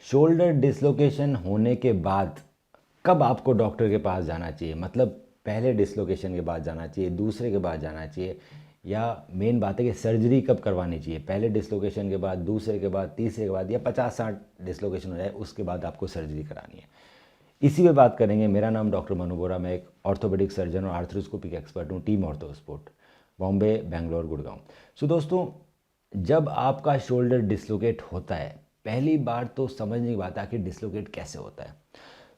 Shoulder dislocation होने के बाद कब आपको डॉक्टर के पास जाना चाहिए? मतलब पहले डिसलोकेशन के बाद जाना चाहिए, दूसरे के बाद जाना चाहिए, या मेन बात है कि सर्जरी कब करवानी चाहिए? पहले डिसलोकेशन के बाद, दूसरे के बाद, तीसरे के बाद, या 50-60 डिसलोकेशन हो जाए उसके बाद आपको सर्जरी करानी है? इसी पे बात करेंगे। मेरा नाम डॉक्टर मनु बोरा, मैं एक ऑर्थोपेडिक सर्जन और आर्थ्रोस्कोपिक एक्सपर्ट हूँ, टीम ऑर्थोस्पोर्ट, बॉम्बे, बेंगलोर, गुड़गांव। सो दोस्तों, जब आपका शोल्डर डिसलोकेट होता है, पहली बार तो समझने की बात है आखिर डिसलोकेट कैसे होता है।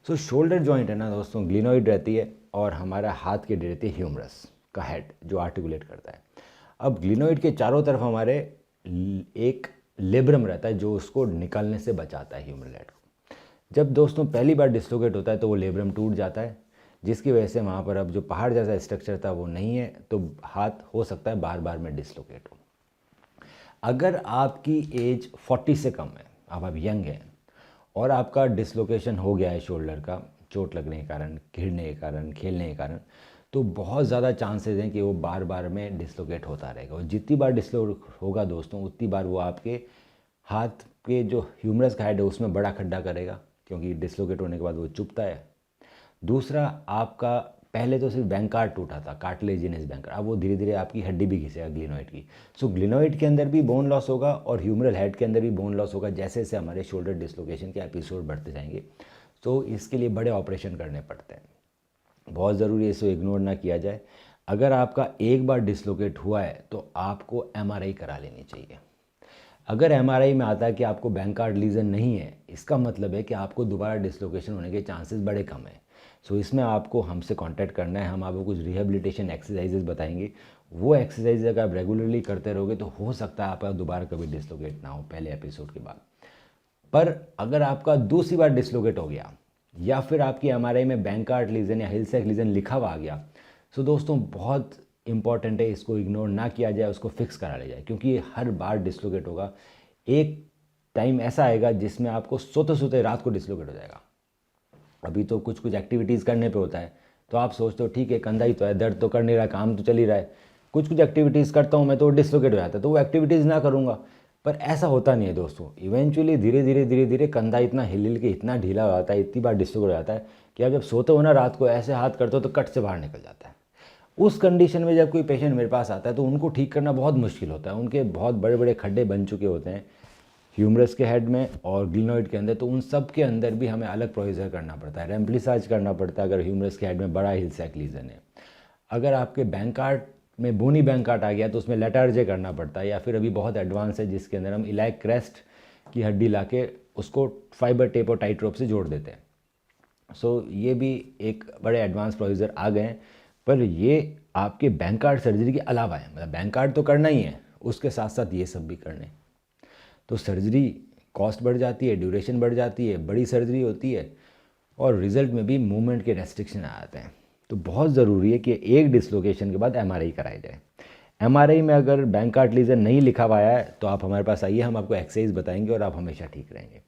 सो शोल्डर जॉइंट है ना दोस्तों, ग्लिनोइड रहती है और हमारा हाथ की रहती है ह्यूमरस का हेड जो आर्टिकुलेट करता है। अब ग्लिनोइड के चारों तरफ हमारे एक लेब्रम रहता है जो उसको निकलने से बचाता है, ह्यूमरल हेड को। जब दोस्तों पहली बार डिसलोकेट होता है तो वो लेब्रम टूट जाता है, जिसकी वजह से वहाँ पर अब जो पहाड़ जैसा स्ट्रक्चर था वो नहीं है, तो हाथ हो सकता है बार बार में डिसलोकेट हो। अगर आपकी एज 40 से कम है, अब आप यंग हैं और आपका डिसलोकेशन हो गया है शोल्डर का, चोट लगने के कारण, गिरने के कारण, खेलने के कारण, तो बहुत ज़्यादा चांसेस हैं कि वो बार बार में डिसलोकेट होता रहेगा। और जितनी बार डिसलोकेट होगा दोस्तों, उतनी बार वो आपके हाथ के जो ह्यूमरस का हेड है उसमें बड़ा खड्डा करेगा, क्योंकि डिसलोकेट होने के बाद वो चुभता है। दूसरा, आपका पहले तो सिर्फ बैंकार टूटा था, कार्टिलेजिनस बैंकार, अब वो धीरे धीरे आपकी हड्डी भी घिसेगा ग्लिनोइड की। सो ग्लिनोइड के अंदर भी बोन लॉस होगा और ह्यूमरल हेड के अंदर भी बोन लॉस होगा, जैसे जैसे हमारे शोल्डर डिसलोकेशन के एपिसोड बढ़ते जाएंगे। तो इसके लिए बड़े ऑपरेशन करने पड़ते हैं, बहुत ज़रूरी है, इसको इग्नोर ना किया जाए। अगर आपका एक बार डिसलोकेट हुआ है तो आपको एमआरआई करा लेनी चाहिए। अगर एमआरआई में आता है कि आपको बैंकार्ड लीजन नहीं है, इसका मतलब है कि आपको दोबारा डिसलोकेशन होने के चांसेस बड़े कम हैं। सो इसमें आपको हमसे कांटेक्ट करना है, हम आपको कुछ रिहेबिलिटेशन एक्सरसाइजेज बताएंगे। वो एक्सरसाइज अगर आप रेगुलरली करते रहोगे तो हो सकता है आपका दोबारा कभी डिसलोकेट ना हो पहले एपिसोड के बाद। पर अगर आपका दूसरी बार डिसलोकेट हो गया या फिर आपकी एमआरआई में बैंकार्ड लीजन या हिलसैक लीजन लिखा हुआ आ गया, सो दोस्तों बहुत इंपॉर्टेंट है, इसको इग्नोर ना किया जाए, उसको फिक्स करा लिया जाए, क्योंकि ये हर बार डिसलोकेट होगा। एक टाइम ऐसा आएगा जिसमें आपको सोते सोते रात को डिसलोकेट हो जाएगा। अभी तो कुछ कुछ एक्टिविटीज़ करने पे होता है, तो आप सोचते हो ठीक है कंधा ही तो है, दर्द तो कर नहीं रहा, काम तो चल ही रहा है, कुछ कुछ एक्टिविटीज़ करता हूँ मैं तो डिसलोकेट हो जाता है, तो वो एक्टिविटीज़ ना करूँगा। पर ऐसा होता नहीं है दोस्तों, इवेंचुअली धीरे धीरे कंधा इतना हिल हिल के इतना ढीला हो जाता है, इतनी बार डिसलोकेट हो जाता है कि आप जब सोते हो ना रात को, ऐसे हाथ करते हो तो कट से बाहर निकल जाता है। उस कंडीशन में जब कोई पेशेंट मेरे पास आता है तो उनको ठीक करना बहुत मुश्किल होता है, उनके बहुत बड़े बड़े खड्डे बन चुके होते हैं ह्यूमरस के हेड में और ग्लिनोइड के अंदर, तो उन सब के अंदर भी हमें अलग प्रोसीजर करना पड़ता है, रेम्प्लिसाज करना पड़ता है अगर ह्यूमरस के हेड में बड़ा हिलसैक लीजन है। अगर आपके बैंकार्ड में बोनी बैंकार्ड आ गया तो उसमें लेटार्जे करना पड़ता है, या फिर अभी बहुत एडवांस है जिसके अंदर हम इलाइक क्रेस्ट की हड्डी ला के उसको फाइबर टेप और टाइट रोप से जोड़ देते हैं। सो ये भी एक बड़े एडवांस प्रोसीजर आ गए हैं, पर ये आपके बैंकार्ड सर्जरी के अलावा है, मतलब बैंकार्ड तो करना ही है, उसके साथ साथ ये सब भी करने। तो सर्जरी कॉस्ट बढ़ जाती है, ड्यूरेशन बढ़ जाती है, बड़ी सर्जरी होती है और रिजल्ट में भी मूवमेंट के रेस्ट्रिक्शन आ जाते हैं। तो बहुत ज़रूरी है कि एक डिसलोकेशन के बाद एमआरआई कराई जाए। एमआरआई में अगर बैंकार्ड लीजन नहीं लिखा हुआ है तो आप हमारे पास आइए, हम आपको एक्सरसाइज बताएंगे और आप हमेशा ठीक रहेंगे।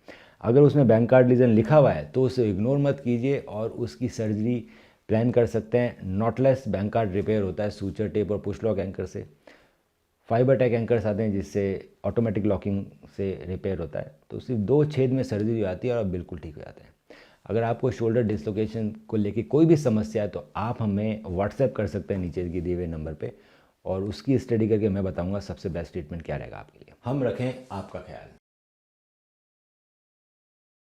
अगर उसमें बैंकार्ड लीजन लिखा हुआ है तो उसे इग्नोर मत कीजिए और उसकी सर्जरी प्लान कर सकते हैं। नॉटलेस बैंकार्ड रिपेयर होता है सूचर टेप और पुश लॉक एंकर से। फाइबर टेक एंकर्स आते हैं जिससे ऑटोमेटिक लॉकिंग से रिपेयर होता है, तो सिर्फ 2 छेद में सर्जरी आती है और आप बिल्कुल ठीक हो जाते हैं। अगर आपको शोल्डर डिसलोकेशन को लेके कोई भी समस्या है तो आप हमें व्हाट्सएप कर सकते हैं नीचे की दिए हुए नंबर पे, और उसकी स्टडी करके मैं बताऊंगा सबसे बेस्ट ट्रीटमेंट क्या रहेगा आपके लिए। हम रखें आपका ख्याल।